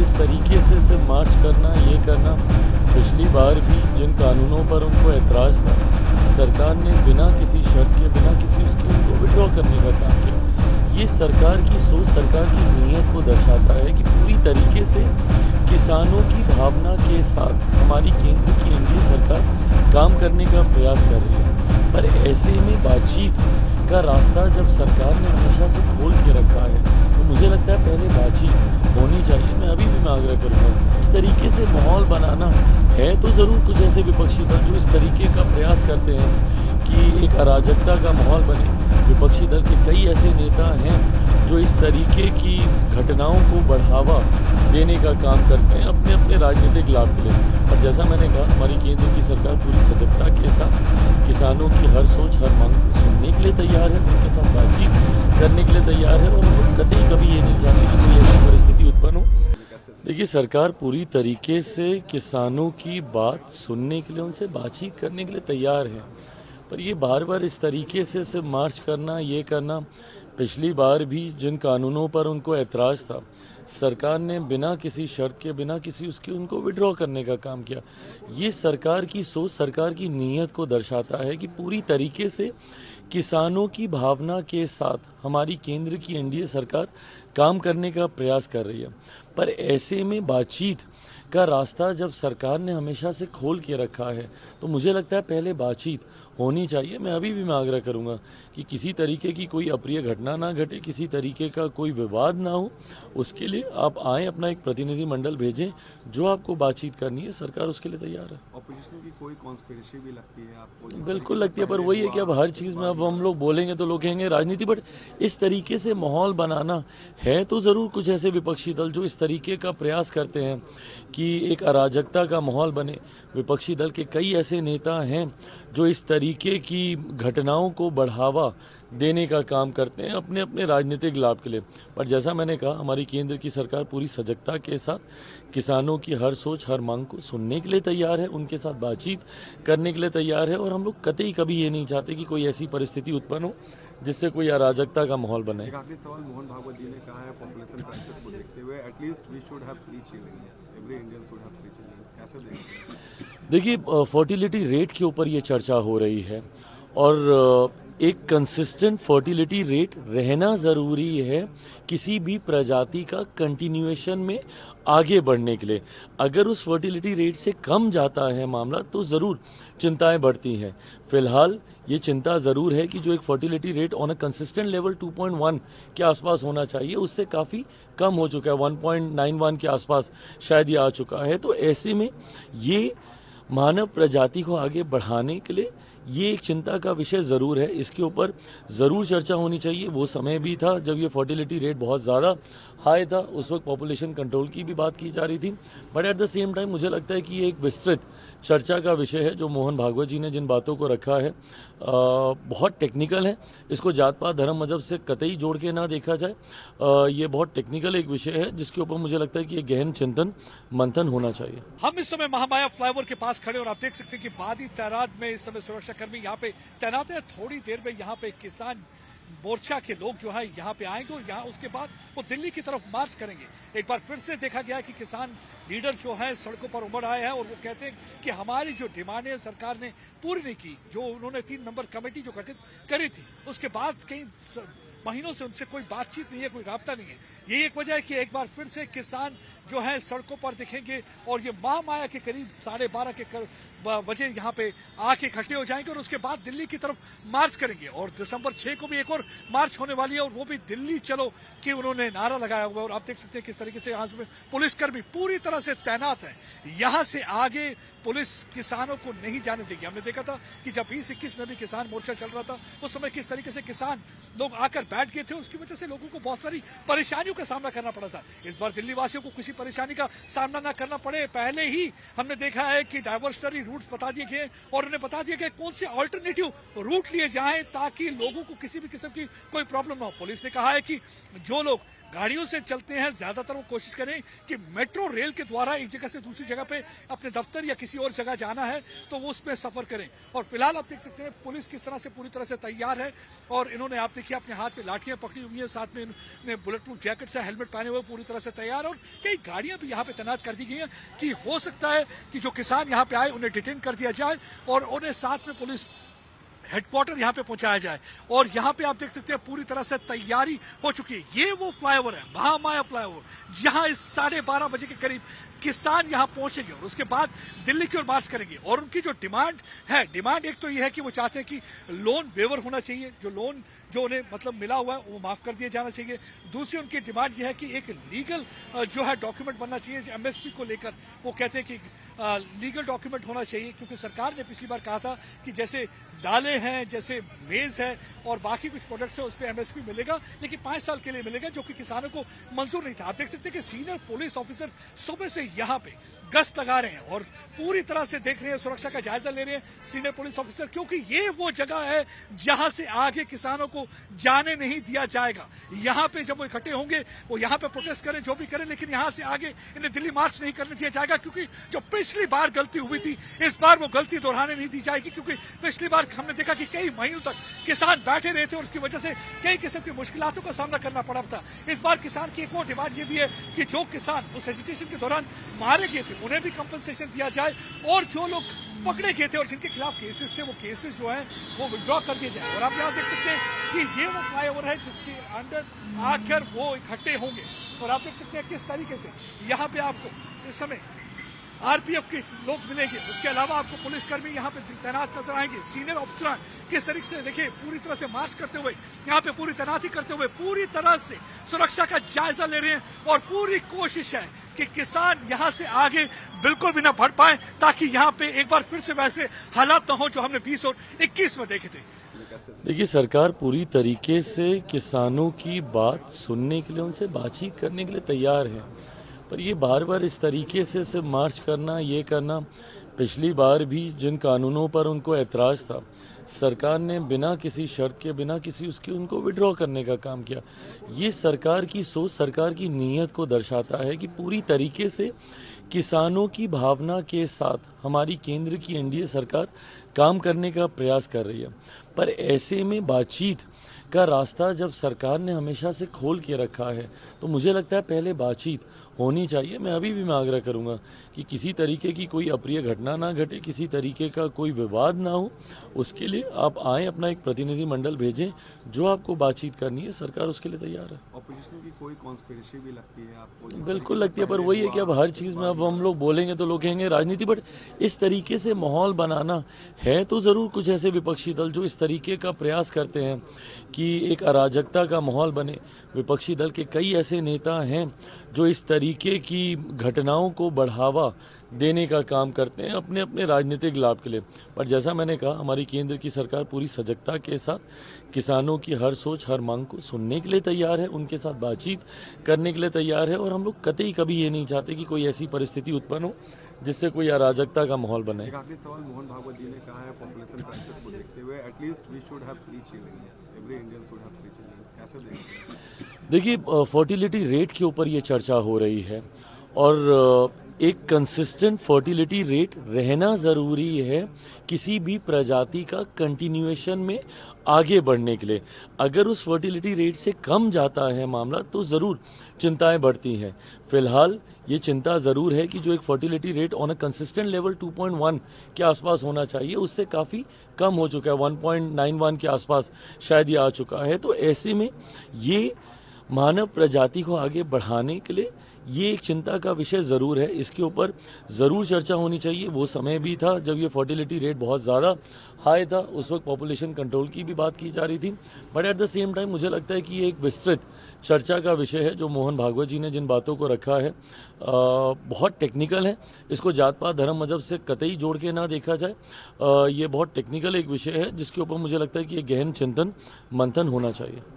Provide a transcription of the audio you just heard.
इस तरीके से सिर्फ मार्च करना, ये करना, पिछली बार भी जिन कानूनों पर उनको एतराज़ था, सरकार ने बिना किसी शर्त के, बिना किसी उसके उनको विड्रॉ करने का काम किया। ये सरकार की सोच, सरकार की नीयत को दर्शाता है कि पूरी तरीके से किसानों की भावना के साथ हमारी केंद्र की एनडीए सरकार काम करने का प्रयास कर रही है। पर ऐसे में बातचीत का रास्ता जब सरकार ने हमेशा से खोल के रखा है, तो मुझे लगता है पहले बातचीत होनी चाहिए। मैं अभी भी मैं आग्रह करूँगा, इस तरीके से माहौल बनाना है तो ज़रूर कुछ ऐसे विपक्षी दल जो इस तरीके का प्रयास करते हैं कि एक अराजकता का माहौल बने। विपक्षी दल के कई ऐसे नेता हैं जो इस तरीके की घटनाओं को बढ़ावा देने का काम करते हैं अपने अपने राजनीतिक लाभ के लिए। और जैसा मैंने कहा, हमारी केंद्र की सरकार पूरी सजगता के साथ किसानों की हर सोच, हर मांग को सुनने के लिए तैयार है, उनके साथ बातचीत करने के लिए तैयार है। और हम लोग कतई कभी ये नहीं चाहते कि कोई ऐसी परिस्थिति उत्पन्न हो। देखिए, सरकार पूरी तरीके से किसानों की बात सुनने के लिए, उनसे बातचीत करने के लिए तैयार है। पर ये बार बार इस तरीके से सिर्फ मार्च करना, ये करना, पिछली बार भी जिन कानूनों पर उनको एतराज़ था, सरकार ने बिना किसी शर्त के, बिना किसी उसके उनको विड्रॉ करने का काम किया। ये सरकार की सोच, सरकार की नीयत को दर्शाता है कि पूरी तरीके से किसानों की भावना के साथ हमारी केंद्र की एनडीए सरकार काम करने का प्रयास कर रही है। पर ऐसे में बातचीत का रास्ता जब सरकार ने हमेशा से खोल के रखा है, तो मुझे लगता है पहले बातचीत होनी चाहिए। मैं अभी भी मैं आग्रह करूंगा कि किसी तरीके की कोई अप्रिय घटना ना घटे, किसी तरीके का कोई विवाद ना हो। उसके लिए आप आएँ, अपना एक प्रतिनिधि मंडल भेजें, जो आपको बातचीत करनी है, सरकार उसके लिए तैयार है। ऑपोजिशन की कोई कॉन्स्पिरेसी भी लगती है आपको? बिल्कुल लगती है, पर वही है कि अब हर चीज़ में अब हम लोग बोलेंगे तो लोग कहेंगे राजनीति। बट इस तरीके से माहौल बनाना है तो ज़रूर कुछ ऐसे विपक्षी दल जो इस तरीके का प्रयास करते हैं कि एक अराजकता का माहौल बने। विपक्षी दल के कई ऐसे नेता हैं जो इस तरीके की घटनाओं को बढ़ावा देने का काम करते हैं अपने अपने राजनीतिक लाभ के लिए। पर जैसा मैंने कहा, हमारी केंद्र की सरकार पूरी सजगता के साथ किसानों की हर सोच, हर मांग को सुनने के लिए तैयार है, उनके साथ बातचीत करने के लिए तैयार है। और हम लोग कतई कभी ये नहीं चाहते कि कोई ऐसी परिस्थिति उत्पन्न हो जिससे कोई अराजकता का माहौल बने। एक आखिरी सवाल, मोहन भागवत जी ने कहा है पॉपुलेशन क्राइसिस को देखते हुए at least we should have 3 children, every Indian should have 3 children. कैसे देखते हैं? देखिए, फर्टिलिटी रेट के ऊपर ये चर्चा हो रही है और एक कंसिस्टेंट फर्टिलिटी रेट रहना ज़रूरी है किसी भी प्रजाति का कंटिन्यूएशन में आगे बढ़ने के लिए। अगर उस फर्टिलिटी रेट से कम जाता है मामला, तो ज़रूर चिंताएं बढ़ती हैं। फिलहाल ये चिंता ज़रूर है कि जो एक fertility rate on a consistent level 2.1 के आसपास होना चाहिए, उससे काफ़ी कम हो चुका है, 1.91 के आसपास शायद ये आ चुका है। तो ऐसे में ये मानव प्रजाति को आगे बढ़ाने के लिए ये एक चिंता का विषय ज़रूर है। इसके ऊपर ज़रूर चर्चा होनी चाहिए। वो समय भी था जब ये फर्टिलिटी रेट बहुत ज़्यादा हाई था, उस वक्त पॉपुलेशन कंट्रोल की भी बात की जा रही थी। But at the same time मुझे लगता है कि ये एक विस्तृत चर्चा का विषय है जो मोहन भागवत जी ने जिन बातों को रखा है, बहुत टेक्निकल है। इसको जात पात धर्म मजहब से कतई जोड़ के ना देखा जाए। ये बहुत टेक्निकल एक विषय है जिसके ऊपर मुझे लगता है कि ये गहन चिंतन मंथन होना चाहिए। हम इस समय महामाया फ्लाईओवर के पास खड़े और आप देख सकते हैं कि बादी तादाद में इस समय सुरक्षाकर्मी यहाँ पे तैनात है। थोड़ी देर में यहाँ पे किसान मोर्चा के लोग जो है यहाँ पे आएंगे और यहाँ उसके बाद वो दिल्ली की तरफ मार्च करेंगे। एक बार फिर से देखा गया कि किसान लीडर जो है सड़कों पर उमड़ आए हैं और वो कहते हैं कि हमारी जो डिमांडें सरकार ने पूरी नहीं की। जो उन्होंने 3 मेंबर कमेटी जो गठित करी थी, उसके बाद कई महीनों से उनसे कोई बातचीत नहीं है, कोई राब्ता नहीं है। यही एक वजह है कि एक बार फिर से किसान जो है सड़कों पर दिखेंगे और ये महामाया के करीब 12:30 के बजे यहाँ पे आके इकट्ठे हो जाएंगे और उसके बाद दिल्ली की तरफ मार्च करेंगे। और दिसंबर 6 को भी एक और मार्च होने वाली है और वो भी दिल्ली चलो कि उन्होंने नारा लगाया हुआ है। और आप देख सकते हैं किस तरीके से यहाँ से पुलिसकर्मी पूरी तरह से तैनात है। यहाँ से आगे पुलिस किसानों को नहीं जाने देगी। हमने देखा था कि जब 2021 में भी किसान मोर्चा चल रहा था, उस समय किस तरीके से किसान लोग आकर बैठ गए थे, उसकी वजह से लोगों को बहुत सारी परेशानियों का सामना करना पड़ा था। इस बार दिल्ली वासियों को किसी परेशानी का सामना न करना पड़े। पहले ही हमने देखा है कि डाइवर्सनरी रूट्स बता दिए गए और उन्हें बता दिया गया कौन से अल्टरनेटिव रूट लिए जाएं ताकि लोगों को किसी भी किस्म की कोई प्रॉब्लम ना हो। पुलिस ने कहा है कि जो लोग गाड़ियों से चलते हैं, ज्यादातर वो कोशिश करें कि मेट्रो रेल के द्वारा एक जगह से दूसरी जगह पे अपने दफ्तर या किसी और जगह जाना है तो वो उसमें सफर करें। और फिलहाल आप देख सकते हैं पुलिस किस तरह से पूरी तरह से तैयार है और इन्होंने आप देखिए अपने हाथ में लाठियां पकड़ी हुई है, साथ में इन्होंने बुलेट प्रूफ जैकेट से हेलमेट पहने हुए पूरी तरह से तैयार, और कई गाड़ियां भी यहाँ पे तैनात कर दी गई हैं कि हो सकता है कि जो किसान यहाँ पे आए उन्हें डिटेन कर दिया जाए और उन्हें साथ में पुलिस हेडक्वार्टर यहाँ पे पहुंचाया जाए। और यहाँ पे आप देख सकते हैं पूरी तरह से तैयारी हो चुकी है। ये वो फ्लाईओवर है, महामाया फ्लाईओवर, जहां इस 12:30 बजे के करीब किसान यहाँ पहुंचेंगे और उसके बाद दिल्ली की ओर मार्च करेंगे। और उनकी जो डिमांड है, डिमांड एक तो ये है कि वो चाहते हैं कि लोन वेवर होना चाहिए, जो लोन जो उन्हें मतलब मिला हुआ है वो माफ कर दिया जाना चाहिए। दूसरी उनकी डिमांड ये है कि एक लीगल जो है डॉक्यूमेंट बनना चाहिए एमएसपी को लेकर। वो कहते हैं कि लीगल डॉक्यूमेंट होना चाहिए, क्योंकि सरकार ने पिछली बार कहा था कि जैसे दालें हैं, जैसे मेज है और बाकी कुछ प्रोडक्ट्स है उस पर एमएसपी मिलेगा, लेकिन 5 साल के लिए मिलेगा, जो कि किसानों को मंजूर नहीं था। आप देख सकते हैं कि सीनियर पुलिस ऑफिसर सुबह से यहाँ पे गश्त लगा रहे हैं और पूरी तरह से देख रहे हैं, सुरक्षा का जायजा ले रहे हैं सीनियर पुलिस ऑफिसर, क्योंकि ये वो जगह है जहां से आगे किसानों को जाने नहीं दिया जाएगा। यहाँ पे जब वो इकट्ठे होंगे वो यहाँ पे प्रोटेस्ट करें, जो भी करें, लेकिन यहाँ से आगे इन्हें दिल्ली मार्च नहीं करने दिया जाएगा, क्योंकि जो पिछली बार गलती हुई थी इस बार वो गलती दोहराने नहीं दी जाएगी। क्योंकि पिछली बार हमने देखा कि कई महीनों तक किसान बैठे रहे थे और उसकी वजह से कई किस्म की मुश्किलातों का सामना करना पड़ा था। इस बार किसान की एक और डिमांड ये भी है कि जो किसान उस एजिटेशन के दौरान मारे गए थे उन्हें भी कंपनसेशन दिया जाए, और जो लोग पकड़े गए थे और जिनके खिलाफ केसेस थे वो केसेस जो हैं वो विड्रॉ कर दिए जाए। और आप यहाँ देख सकते हैं कि ये वो फ्लाईओवर है जिसके अंडर आकर वो इकट्ठे होंगे। और आप देख सकते हैं किस तरीके से यहाँ पे आपको इस समय आरपीएफ के लोग मिलेंगे, उसके अलावा आपको पुलिसकर्मी यहाँ पे तैनात नजर आएंगे, सीनियर ऑफिसर किस तरीके से देखिए पूरी तरह से मार्च करते हुए यहाँ पे पूरी तैनाती करते हुए पूरी तरह से सुरक्षा का जायजा ले रहे हैं। और पूरी कोशिश है कि किसान यहाँ से आगे बिल्कुल भी ना बढ़ पाए, ताकि यहाँ पे एक बार फिर से वैसे हालात न हो जो हमने 20 और 21 में देखे थे। देखिए, सरकार पूरी तरीके से किसानों की बात सुनने के लिए, उनसे बातचीत करने के लिए तैयार है, पर ये बार बार इस तरीके से सिर्फ मार्च करना, ये करना, पिछली बार भी जिन कानूनों पर उनको ऐतराज़ था सरकार ने बिना किसी शर्त के, बिना किसी उसके उनको विड्रॉ करने का काम किया। ये सरकार की सोच, सरकार की नीयत को दर्शाता है कि पूरी तरीके से किसानों की भावना के साथ हमारी केंद्र की एनडीए सरकार काम करने का प्रयास कर रही है। पर ऐसे में बातचीत का रास्ता जब सरकार ने हमेशा से खोल के रखा है तो मुझे लगता है पहले बातचीत होनी चाहिए। मैं अभी भी आग्रह करूंगा कि किसी तरीके की कोई अप्रिय घटना ना घटे, किसी तरीके का कोई विवाद ना हो, उसके लिए आप आएँ, अपना एक प्रतिनिधि मंडल भेजें, जो आपको बातचीत करनी है सरकार उसके लिए तैयार है। ऑपोजिशन की कोई कॉन्स्पिरेसी भी लगती है आपको? बिल्कुल लगती है, पर वही है कि अब हर चीज़ में अब हम लोग बोलेंगे तो लोग कहेंगे राजनीति, बट इस तरीके से माहौल बनाना है तो ज़रूर कुछ ऐसे विपक्षी दल जो इस तरीके का प्रयास करते हैं कि एक अराजकता का माहौल बने। विपक्षी दल के कई ऐसे नेता हैं जो इस तरीके की घटनाओं को बढ़ावा देने का काम करते हैं अपने अपने राजनीतिक लाभ के लिए। पर जैसा मैंने कहा, हमारी केंद्र की सरकार पूरी सजगता के साथ किसानों की हर सोच, हर मांग को सुनने के लिए तैयार है, उनके साथ बातचीत करने के लिए तैयार है। और हम लोग कतई कभी ये नहीं चाहते कि कोई ऐसी परिस्थिति उत्पन्न हो जिससे कोई अराजकता का माहौल बने। एक आखिरी सवाल, मोहन भागवत जी ने कहा है पॉपुलेशन क्राइसिस को देखते हुए at least we should have 3 children, every Indian should have 3 children, कैसे देखते हैं? देखिए, फर्टिलिटी रेट के ऊपर ये चर्चा हो रही है और एक कंसिस्टेंट फर्टिलिटी रेट रहना ज़रूरी है किसी भी प्रजाति का कंटिन्यूएशन में आगे बढ़ने के लिए। अगर उस फर्टिलिटी रेट से कम जाता है मामला तो ज़रूर चिंताएं बढ़ती हैं। फिलहाल ये चिंता ज़रूर है कि जो एक fertility rate on a consistent level 2.1 के आसपास होना चाहिए, उससे काफ़ी कम हो चुका है, 1.91 के आसपास शायद ये आ चुका है। तो ऐसे में ये मानव प्रजाति को आगे बढ़ाने के लिए ये एक चिंता का विषय ज़रूर है, इसके ऊपर ज़रूर चर्चा होनी चाहिए। वो समय भी था जब ये फर्टिलिटी रेट बहुत ज़्यादा हाई था, उस वक्त पॉपुलेशन कंट्रोल की भी बात की जा रही थी। But at the same time मुझे लगता है कि ये एक विस्तृत चर्चा का विषय है जो मोहन भागवत जी ने जिन बातों को रखा है बहुत टेक्निकल है। इसको जात पात धर्म मजहब से कतई जोड़ के ना देखा जाए। ये बहुत टेक्निकल एक विषय है जिसके ऊपर मुझे लगता है कि ये गहन चिंतन मंथन होना चाहिए।